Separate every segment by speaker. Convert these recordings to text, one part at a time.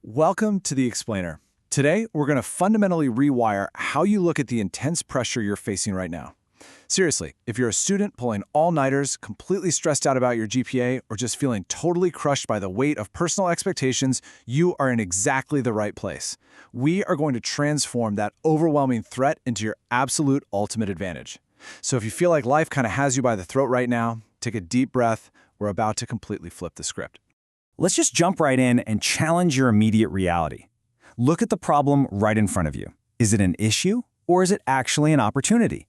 Speaker 1: Welcome to The Explainer. Today, we're going to fundamentally rewire how you look at the intense pressure you're facing right now. Seriously, if you're a student pulling all-nighters, completely stressed out about your GPA, or just feeling totally crushed by the weight of personal expectations, you are in exactly the right place. We are going to transform that overwhelming threat into your absolute ultimate advantage. So if you feel like life kind of has you by the throat right now, take a deep breath. We're about to completely flip the script.
Speaker 2: Let's just jump right in and challenge your immediate reality. Look at the problem right in front of you. Is it an issue, or is it actually an opportunity?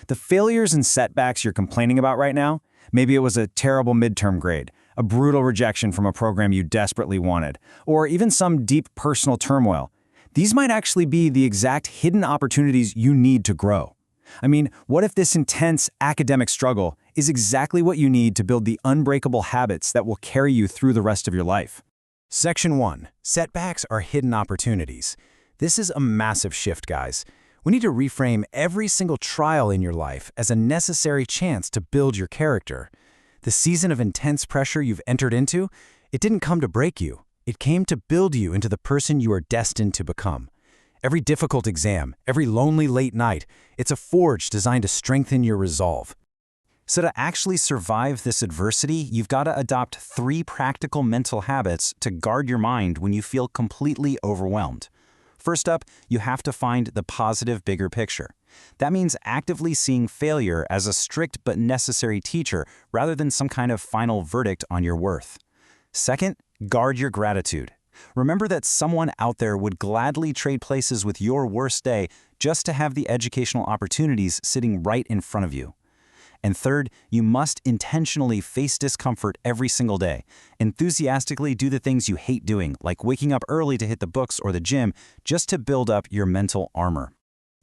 Speaker 2: The failures and setbacks you're complaining about right now, maybe it was a terrible midterm grade, a brutal rejection from a program you desperately wanted, or even some deep personal turmoil. These might actually be the exact hidden opportunities you need to grow. I mean, what if this intense academic struggle is exactly what you need to build the unbreakable habits that will carry you through the rest of your life?
Speaker 3: Section 1. Setbacks are hidden opportunities. This is a massive shift, guys. We need to reframe every single trial in your life as a necessary chance to build your character. The season of intense pressure you've entered into, it didn't come to break you. It came to build you into the person you are destined to become. Every difficult exam, every lonely late night, it's a forge designed to strengthen your resolve. So to actually survive this adversity, you've got to adopt 3 practical mental habits to guard your mind when you feel completely overwhelmed. First up, you have to find the positive, bigger picture. That means actively seeing failure as a strict but necessary teacher rather than some kind of final verdict on your worth. Second, guard your gratitude. Remember that someone out there would gladly trade places with your worst day just to have the educational opportunities sitting right in front of you. And third, you must intentionally face discomfort every single day. Enthusiastically do the things you hate doing, like waking up early to hit the books or the gym, just to build up your mental armor.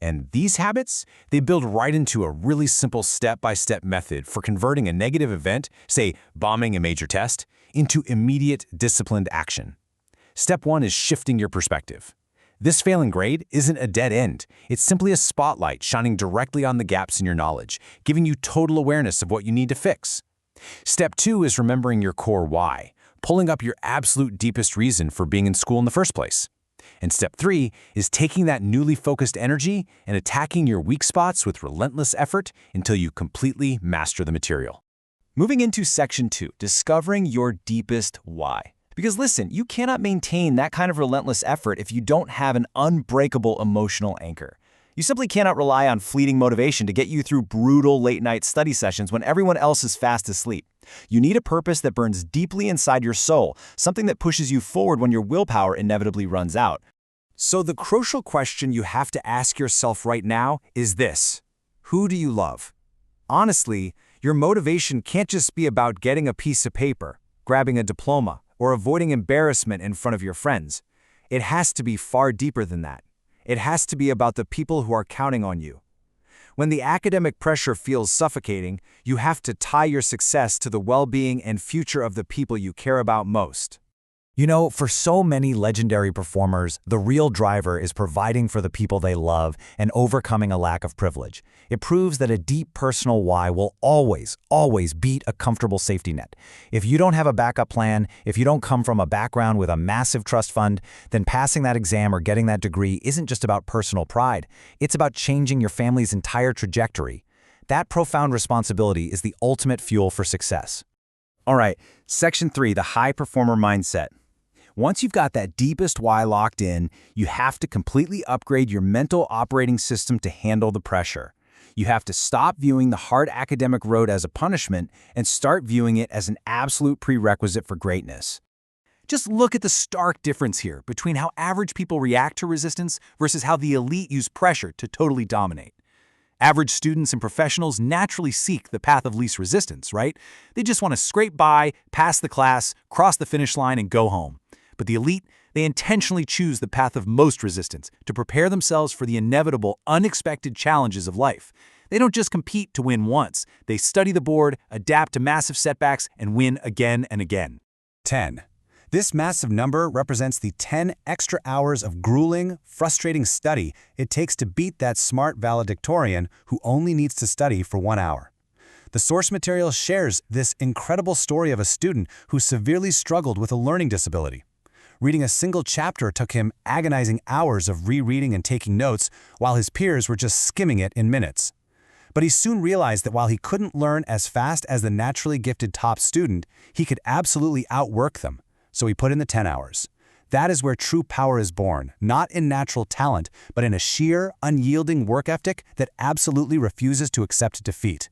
Speaker 4: And these habits, they build right into a really simple step-by-step method for converting a negative event, say bombing a major test, into immediate disciplined action. Step 1 is shifting your perspective. This failing grade isn't a dead end. It's simply a spotlight shining directly on the gaps in your knowledge, giving you total awareness of what you need to fix. Step 2 is remembering your core why, pulling up your absolute deepest reason for being in school in the first place. And step 3 is taking that newly focused energy and attacking your weak spots with relentless effort until you completely master the material.
Speaker 1: Moving into Section 2, discovering your deepest why. Because listen, you cannot maintain that kind of relentless effort if you don't have an unbreakable emotional anchor. You simply cannot rely on fleeting motivation to get you through brutal late-night study sessions when everyone else is fast asleep. You need a purpose that burns deeply inside your soul, something that pushes you forward when your willpower inevitably runs out.
Speaker 3: So the crucial question you have to ask yourself right now is this: who do you love? Honestly, your motivation can't just be about getting a piece of paper, grabbing a diploma, or avoiding embarrassment in front of your friends. It has to be far deeper than that. It has to be about the people who are counting on you. When the academic pressure feels suffocating, you have to tie your success to the well-being and future of the people you care about most. You know, for so many legendary performers, the real driver is providing for the people they love and overcoming a lack of privilege. It proves that a deep personal why will always beat a comfortable safety net. If you don't have a backup plan, if you don't come from a background with a massive trust fund, then passing that exam or getting that degree isn't just about personal pride. It's about changing your family's entire trajectory. That profound responsibility is the ultimate fuel for success.
Speaker 2: All right, Section 3, the high performer mindset. Once you've got that deepest why locked in, you have to completely upgrade your mental operating system to handle the pressure. You have to stop viewing the hard academic road as a punishment and start viewing it as an absolute prerequisite for greatness. Just look at the stark difference here between how average people react to resistance versus how the elite use pressure to totally dominate. Average students and professionals naturally seek the path of least resistance, right? They just want to scrape by, pass the class, cross the finish line, and go home. But the elite, they intentionally choose the path of most resistance to prepare themselves for the inevitable, unexpected challenges of life. They don't just compete to win once. They study the board, adapt to massive setbacks, and win again and again.
Speaker 3: 10. This massive number represents the 10 extra hours of grueling, frustrating study it takes to beat that smart valedictorian who only needs to study for 1 hour. The source material shares this incredible story of a student who severely struggled with a learning disability. Reading a single chapter took him agonizing hours of rereading and taking notes, while his peers were just skimming it in minutes. But he soon realized that while he couldn't learn as fast as the naturally gifted top student, he could absolutely outwork them. So he put in the 10 hours. That is where true power is born, not in natural talent, but in a sheer, unyielding work ethic that absolutely refuses to accept defeat.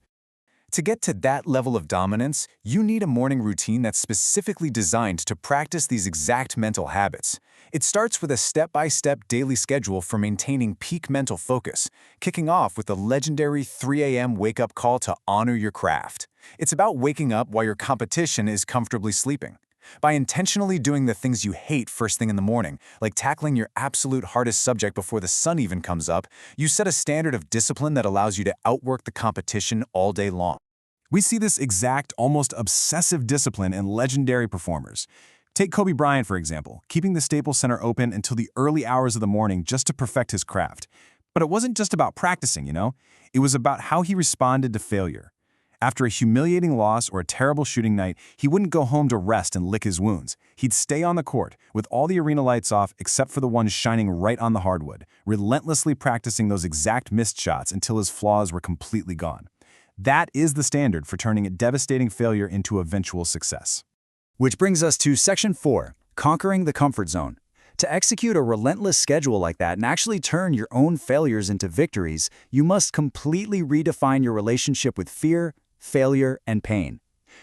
Speaker 1: To get to that level of dominance, you need a morning routine that's specifically designed to practice these exact mental habits. It starts with a step-by-step daily schedule for maintaining peak mental focus, kicking off with the legendary 3 a.m. wake-up call to honor your craft. It's about waking up while your competition is comfortably sleeping. By intentionally doing the things you hate first thing in the morning, like tackling your absolute hardest subject before the sun even comes up, you set a standard of discipline that allows you to outwork the competition all day long. We see this exact, almost obsessive discipline in legendary performers. Take Kobe Bryant, for example, keeping the Staples Center open until the early hours of the morning just to perfect his craft. But it wasn't just about practicing, It was about how he responded to failure. After a humiliating loss or a terrible shooting night, he wouldn't go home to rest and lick his wounds. He'd stay on the court, with all the arena lights off except for the ones shining right on the hardwood, relentlessly practicing those exact missed shots until his flaws were completely gone. That is the standard for turning a devastating failure into eventual success.
Speaker 2: Which brings us to Section 4, Conquering the Comfort Zone. To execute a relentless schedule like that and actually turn your own failures into victories, you must completely redefine your relationship with fear, failure, and pain.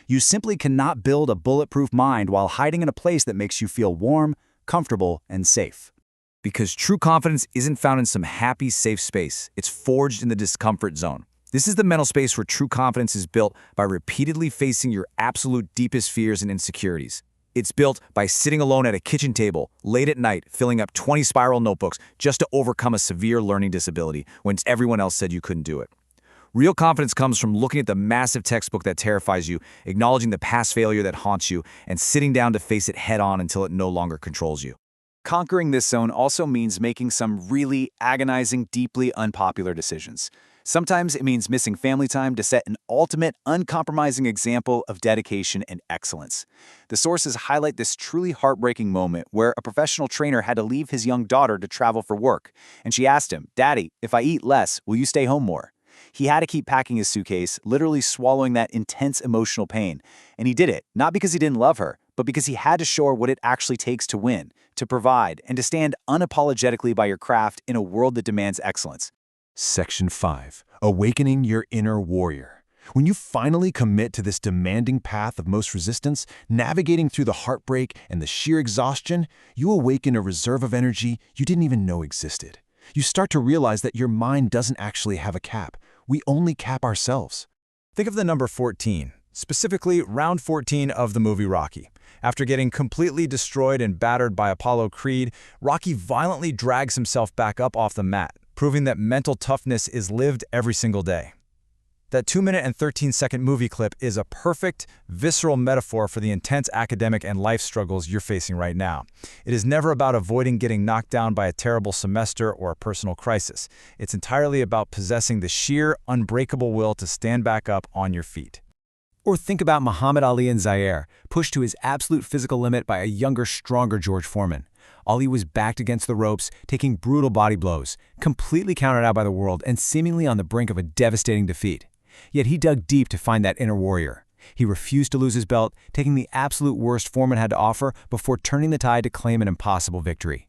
Speaker 2: You simply cannot build a bulletproof mind while hiding in a place that makes you feel warm, comfortable, and safe. Because true confidence isn't found in some happy, safe space. It's forged in the discomfort zone. This is the mental space where true confidence is built by repeatedly facing your absolute deepest fears and insecurities. It's built by sitting alone at a kitchen table, late at night, filling up 20 spiral notebooks just to overcome a severe learning disability when everyone else said you couldn't do it. Real confidence comes from looking at the massive textbook that terrifies you, acknowledging the past failure that haunts you, and sitting down to face it head-on until it no longer controls you. Conquering this zone also means making some really agonizing, deeply unpopular decisions. Sometimes it means missing family time to set an ultimate, uncompromising example of dedication and excellence. The sources highlight this truly heartbreaking moment where a professional trainer had to leave his young daughter to travel for work, and she asked him, "Daddy, if I eat less, will you stay home more?" He had to keep packing his suitcase, literally swallowing that intense emotional pain. And he did it, not because he didn't love her, but because he had to show her what it actually takes to win, to provide, and to stand unapologetically by your craft in a world that demands excellence.
Speaker 4: Section 5. Awakening your inner warrior. When you finally commit to this demanding path of most resistance, navigating through the heartbreak and the sheer exhaustion, you awaken a reserve of energy you didn't even know existed. You start to realize that your mind doesn't actually have a cap. We only cap ourselves.
Speaker 2: Think of the number 14, specifically round 14 of the movie Rocky. After getting completely destroyed and battered by Apollo Creed, Rocky violently drags himself back up off the mat, proving that mental toughness is lived every single day. That 2-minute and 13-second movie clip is a perfect, visceral metaphor for the intense academic and life struggles you're facing right now. It is never about avoiding getting knocked down by a terrible semester or a personal crisis. It's entirely about possessing the sheer, unbreakable will to stand back up on your feet. Or think about Muhammad Ali in Zaire, pushed to his absolute physical limit by a younger, stronger George Foreman. Ali was backed against the ropes, taking brutal body blows, completely counted out by the world and seemingly on the brink of a devastating defeat. Yet he dug deep to find that inner warrior. He refused to lose his belt, taking the absolute worst Foreman had to offer before turning the tide to claim an impossible victory.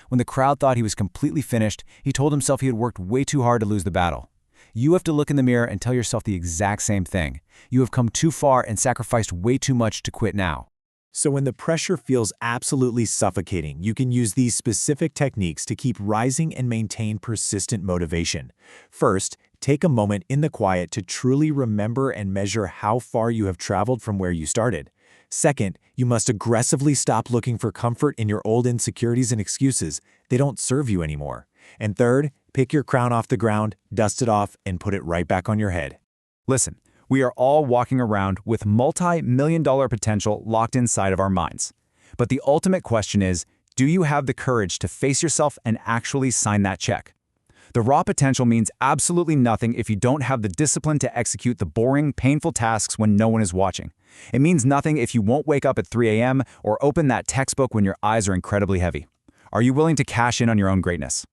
Speaker 2: When the crowd thought he was completely finished, he told himself he had worked way too hard to lose the battle. You have to look in the mirror and tell yourself the exact same thing. You have come too far and sacrificed way too much to quit now.
Speaker 5: So when the pressure feels absolutely suffocating, you can use these specific techniques to keep rising and maintain persistent motivation. First, take a moment in the quiet to truly remember and measure how far you have traveled from where you started. Second, you must aggressively stop looking for comfort in your old insecurities and excuses. They don't serve you anymore. And third, pick your crown off the ground, dust it off, and put it right back on your head.
Speaker 2: Listen, we are all walking around with multi-million-dollar potential locked inside of our minds. But the ultimate question is, do you have the courage to face yourself and actually sign that check? The raw potential means absolutely nothing if you don't have the discipline to execute the boring, painful tasks when no one is watching. It means nothing if you won't wake up at 3 a.m. or open that textbook when your eyes are incredibly heavy. Are you willing to cash in on your own greatness?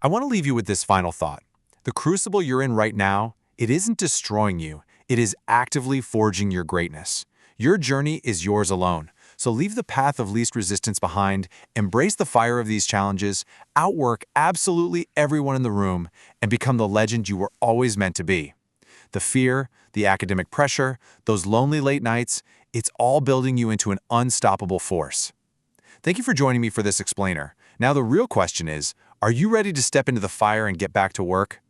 Speaker 4: I want to leave you with this final thought. The crucible you're in right now, it isn't destroying you. It is actively forging your greatness. Your journey is yours alone. So leave the path of least resistance behind, embrace the fire of these challenges, outwork absolutely everyone in the room, and become the legend you were always meant to be. The fear, the academic pressure, those lonely late nights, it's all building you into an unstoppable force. Thank you for joining me for this explainer. Now the real question is, are you ready to step into the fire and get back to work?